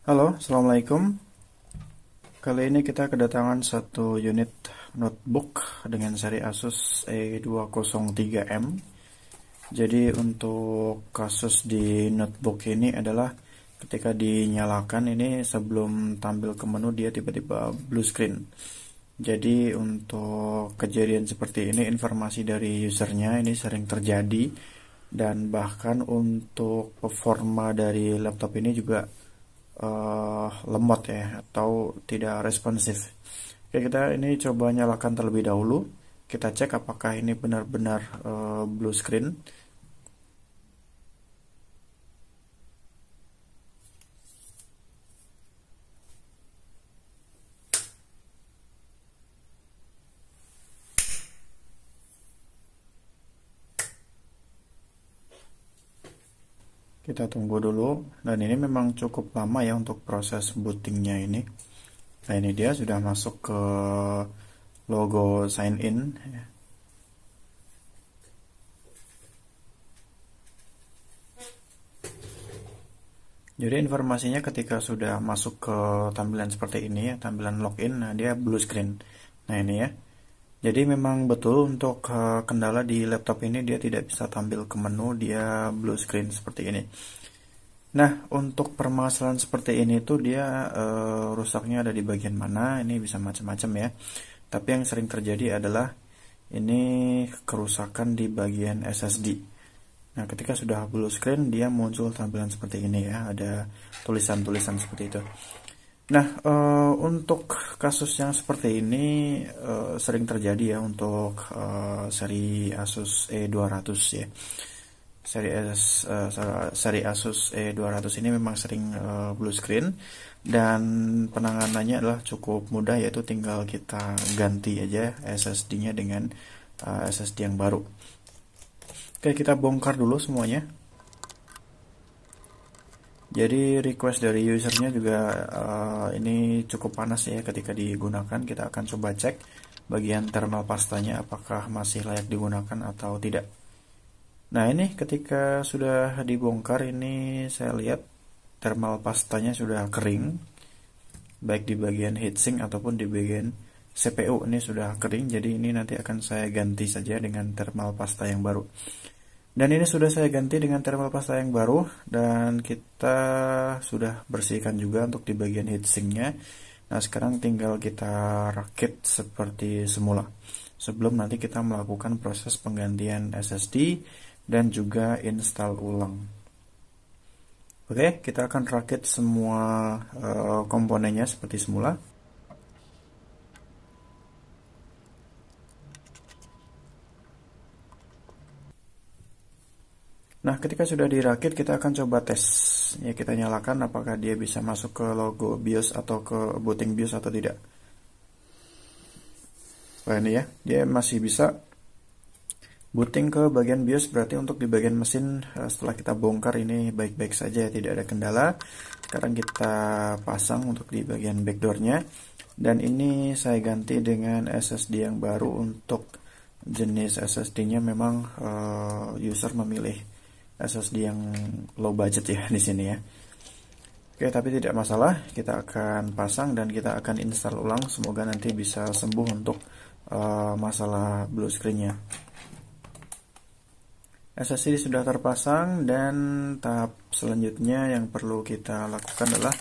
Halo, Assalamualaikum. Kali ini kita kedatangan satu unit notebook dengan seri Asus E203M. Jadi untuk kasus di notebook ini adalah ketika dinyalakan ini sebelum tampil ke menu dia tiba-tiba blue screen. Jadi untuk kejadian seperti ini informasi dari usernya ini sering terjadi, dan bahkan untuk performa dari laptop ini juga lemot ya, atau tidak responsif. Oke, kita ini coba nyalakan terlebih dahulu. Kita cek apakah ini benar-benar blue screen. Kita tunggu dulu, dan ini memang cukup lama ya untuk proses bootingnya ini. Nah, ini dia sudah masuk ke logo sign in. Jadi informasinya ketika sudah masuk ke tampilan seperti ini ya, tampilan login, nah dia blue screen. Nah ini ya. Jadi memang betul untuk kendala di laptop ini dia tidak bisa tampil ke menu, dia blue screen seperti ini. Nah, untuk permasalahan seperti ini tuh dia rusaknya ada di bagian mana, ini bisa macam-macam ya. Tapi yang sering terjadi adalah ini kerusakan di bagian SSD. Nah, ketika sudah blue screen dia muncul tampilan seperti ini ya, ada tulisan-tulisan seperti itu. Nah, untuk kasus yang seperti ini sering terjadi ya untuk seri Asus E200 ya. Seri Asus E200 ini memang sering blue screen, dan penanganannya adalah cukup mudah, yaitu tinggal kita ganti aja SSD-nya dengan SSD yang baru. Oke, kita bongkar dulu semuanya. Jadi request dari usernya juga ini cukup panas ya ketika digunakan. Kita akan coba cek bagian thermal pastanya apakah masih layak digunakan atau tidak. Nah, ini ketika sudah dibongkar ini saya lihat thermal pastanya sudah kering, baik di bagian heatsink ataupun di bagian CPU ini sudah kering. Jadi ini nanti akan saya ganti saja dengan thermal pasta yang baru. Dan ini sudah saya ganti dengan thermal pasta yang baru, dan kita sudah bersihkan juga untuk di bagian heatsinknya. Nah, sekarang tinggal kita rakit seperti semula sebelum nanti kita melakukan proses penggantian SSD dan juga install ulang. Oke, kita akan rakit semua komponennya seperti semula. Nah, ketika sudah dirakit kita akan coba tes ya, kita nyalakan apakah dia bisa masuk ke logo BIOS atau ke booting BIOS atau tidak. Nah, ini ya, dia masih bisa booting ke bagian BIOS, berarti untuk di bagian mesin setelah kita bongkar ini baik-baik saja, tidak ada kendala. Sekarang kita pasang untuk di bagian backdoornya, dan ini saya ganti dengan SSD yang baru. Untuk jenis SSD-nya memang user memilih SSD yang low budget ya di sini ya. Oke, tapi tidak masalah, kita akan pasang dan kita akan install ulang. Semoga nanti bisa sembuh untuk masalah blue screen-nya. SSD sudah terpasang, dan tahap selanjutnya yang perlu kita lakukan adalah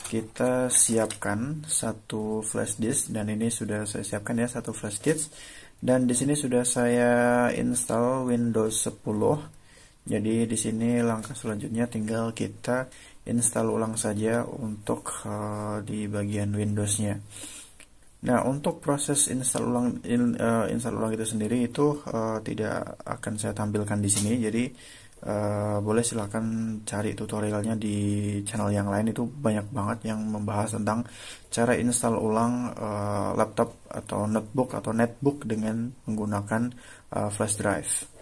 kita siapkan satu flash disk, dan ini sudah saya siapkan ya, satu flash disk. Dan di sini sudah saya install Windows 10. Jadi di sini langkah selanjutnya tinggal kita install ulang saja untuk di bagian Windows-nya. Nah, untuk proses install ulang itu sendiri itu tidak akan saya tampilkan di sini. Jadi boleh silakan cari tutorialnya di channel yang lain, itu banyak banget yang membahas tentang cara install ulang laptop atau notebook atau netbook dengan menggunakan flash drive.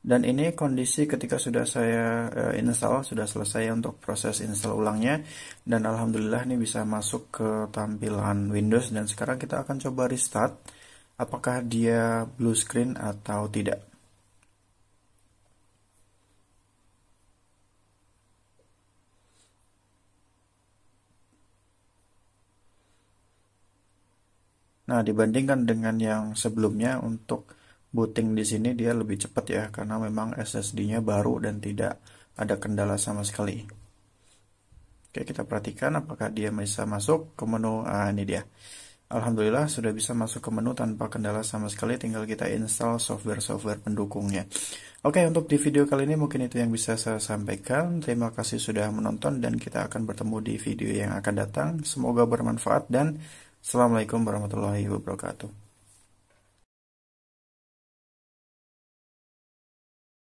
Dan ini kondisi ketika sudah saya install, sudah selesai untuk proses install ulangnya, dan alhamdulillah ini bisa masuk ke tampilan Windows. Dan sekarang kita akan coba restart apakah dia blue screen atau tidak. Nah, dibandingkan dengan yang sebelumnya, untuk booting di sini dia lebih cepat ya, karena memang SSD-nya baru dan tidak ada kendala sama sekali. Oke, kita perhatikan apakah dia bisa masuk ke menu. Ini dia. Alhamdulillah sudah bisa masuk ke menu tanpa kendala sama sekali, tinggal kita install software-software pendukungnya. Oke, untuk di video kali ini mungkin itu yang bisa saya sampaikan. Terima kasih sudah menonton dan kita akan bertemu di video yang akan datang. Semoga bermanfaat dan Assalamualaikum warahmatullahi wabarakatuh.